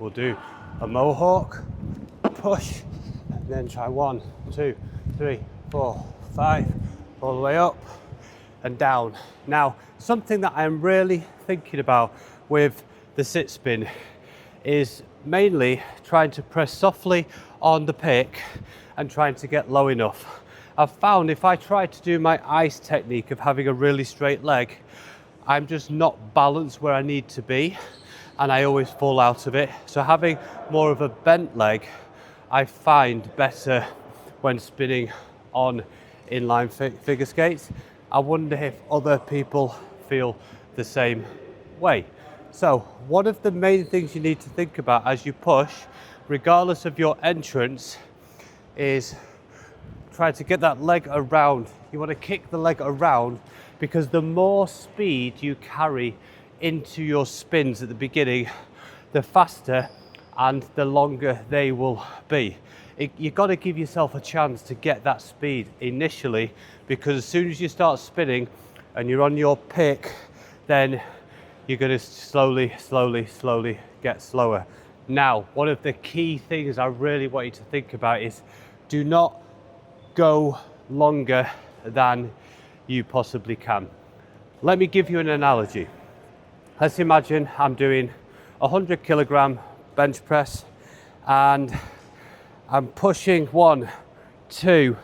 We'll do a mohawk, push, and then try 1, 2, 3, 4, 5, all the way up and down. Now, something that I'm really thinking about with the sit spin is mainly trying to press softly on the pick and trying to get low enough. I've found if I try to do my ice technique of having a really straight leg, I'm just not balanced where I need to be and I always fall out of it. So having more of a bent leg, I find better when spinning on inline figure skates. I wonder if other people feel the same way. So one of the main things you need to think about as you push, regardless of your entrance, is try to get that leg around. You want to kick the leg around because the more speed you carry into your spins at the beginning, the faster and the longer they will be. You've got to give yourself a chance to get that speed initially, because as soon as you start spinning and you're on your pick, then you're going to slowly get slower. Now, one of the key things I really want you to think about is do not go longer than you possibly can. Let me give you an analogy. Let's imagine I'm doing 100 kilogram bench press and I'm pushing 1, 2.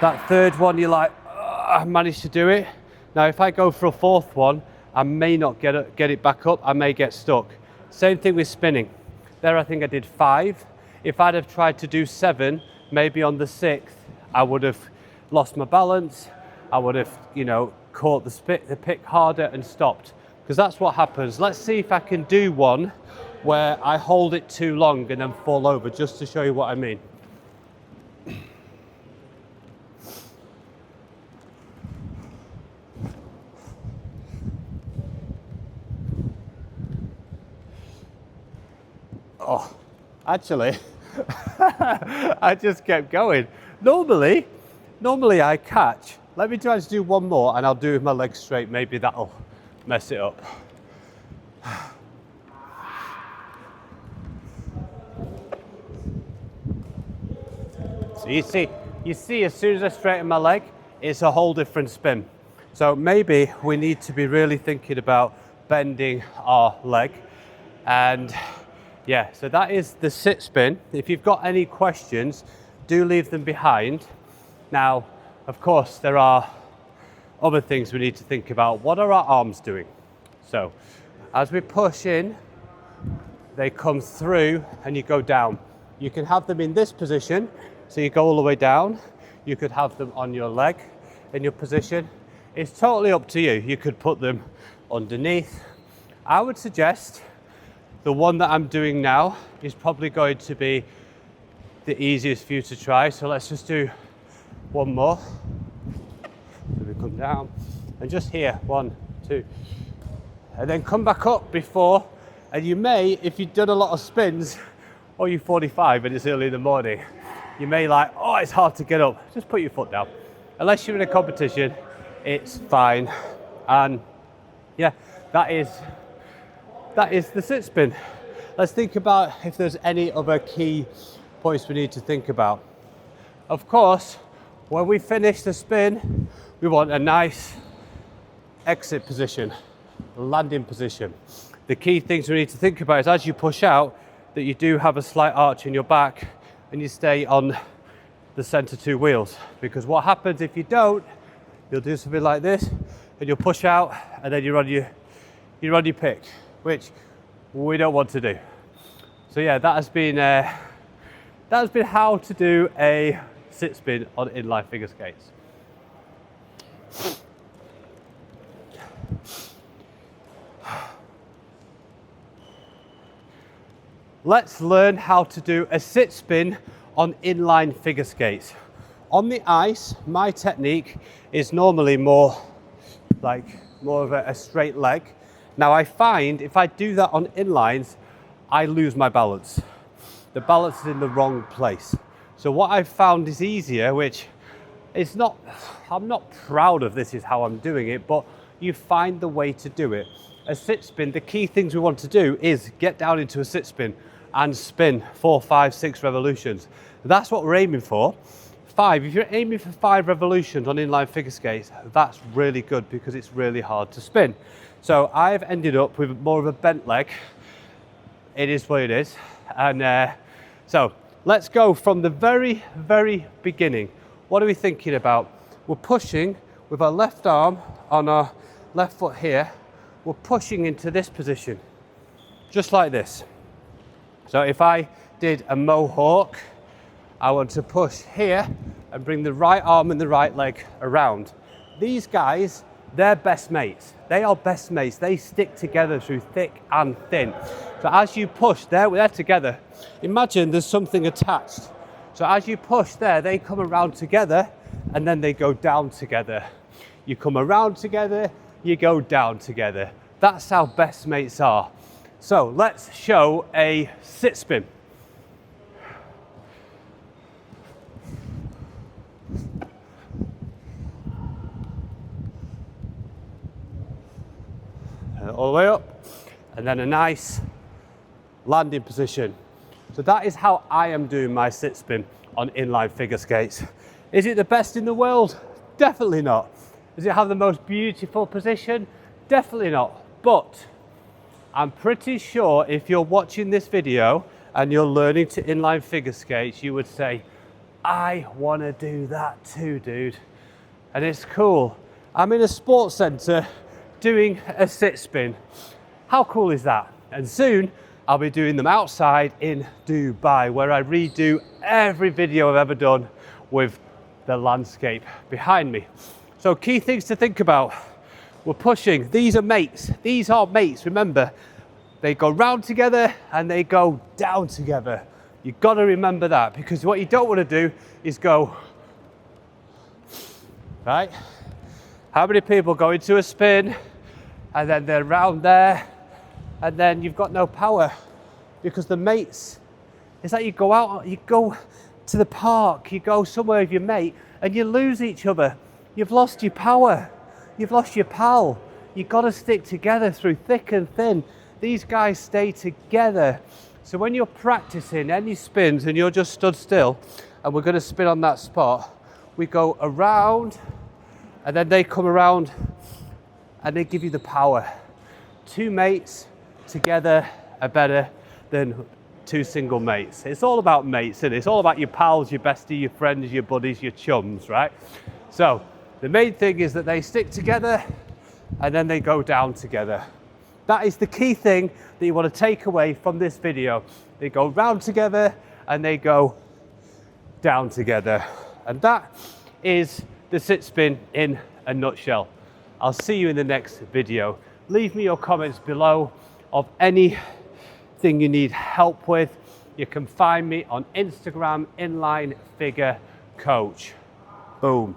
That third one, you're like, I managed to do it. Now, if I go for a fourth one, I may not get it back up. I may get stuck. Same thing with spinning. There, I think I did 5. If I'd have tried to do 7, maybe on the 6th, I would have lost my balance. I would have, caught the pick harder and stopped. Because that's what happens. Let's see if I can do one where I hold it too long and then fall over, just to show you what I mean. Oh, actually, I just kept going. Normally I catch. Let me try to do one more and I'll do it with my legs straight. Maybe that'll mess it up. So you see, as soon as I straighten my leg, it's a whole different spin. So maybe we need to be really thinking about bending our leg. And yeah, so that is the sit spin. If you've got any questions, do leave them behind. Now, of course, there are other things we need to think about. What are our arms doing? So as we push in, they come through and you go down. You can have them in this position, so you go all the way down. You could have them on your leg in your position. It's totally up to you. You could put them underneath. I would suggest the one that I'm doing now is probably going to be the easiest for you to try. So let's just do one more. So we come down and just here, 1, 2, and then come back up before, and you may, if you've done a lot of spins, or you're 45 and it's early in the morning, you may like, oh, it's hard to get up. Just put your foot down. Unless you're in a competition, it's fine. And yeah, that is the sit spin. Let's think about if there's any other key points we need to think about. Of course, when we finish the spin, we want a nice exit position, landing position. The key things we need to think about is as you push out, that you do have a slight arch in your back and you stay on the center 2 wheels. Because what happens if you don't, you'll do something like this and you'll push out and then you're on your pick, which we don't want to do. So yeah, that has been how to do a sit spin on inline figure skates. Let's learn how to do a sit spin on inline figure skates. On the ice, my technique is normally more of a straight leg. Now I find if I do that on inlines, I lose my balance. The balance is in the wrong place. So what I've found is easier, which is not, I'm not proud of this is how I'm doing it, but you find the way to do it. A sit spin, the key things we want to do is get down into a sit spin and spin 4, 5, 6 revolutions. That's what we're aiming for. 5, if you're aiming for 5 revolutions on inline figure skates, that's really good because it's really hard to spin. So I've ended up with more of a bent leg. It is what it is. And so let's go from the very, very beginning. What are we thinking about? We're pushing with our left arm on our left foot here. We're pushing into this position, just like this. So if I did a mohawk, I want to push here and bring the right arm and the right leg around. These guys, they're best mates. They are best mates. They stick together through thick and thin. So as you push, they're together. Imagine there's something attached. So as you push there, they come around together and then they go down together. You come around together, you go down together. That's how best mates are. So let's show a sit spin. All the way up, and then a nice landing position. So that is how I am doing my sit spin on inline figure skates. Is it the best in the world? Definitely not. Does it have the most beautiful position? Definitely not. But I'm pretty sure if you're watching this video and you're learning to inline figure skates, you would say, I want to do that too, dude. And it's cool. I'm in a sports center doing a sit spin. How cool is that? And soon I'll be doing them outside in Dubai, where I redo every video I've ever done with the landscape behind me. So key things to think about. We're pushing. These are mates. These are mates. Remember, they go round together and they go down together. You've got to remember that, because what you don't want to do is go, right? How many people go into a spin and then they're round there and then you've got no power? Because the mates, it's like you go out, you go to the park, you go somewhere with your mate and you lose each other. You've lost your power. You've lost your pal. You've got to stick together through thick and thin. These guys stay together. So when you're practicing any spins and you're just stood still and we're going to spin on that spot, we go around and then they come around and they give you the power. 2 mates together are better than 2 single mates. It's all about mates, isn't it? It's all about your pals, your bestie, your friends, your buddies, your chums, right? So the main thing is that they stick together and then they go down together. That is the key thing that you want to take away from this video. They go round together and they go down together. And that is the sit spin in a nutshell. I'll see you in the next video. Leave me your comments below of anything you need help with. You can find me on Instagram, Inline Figure Coach. Boom.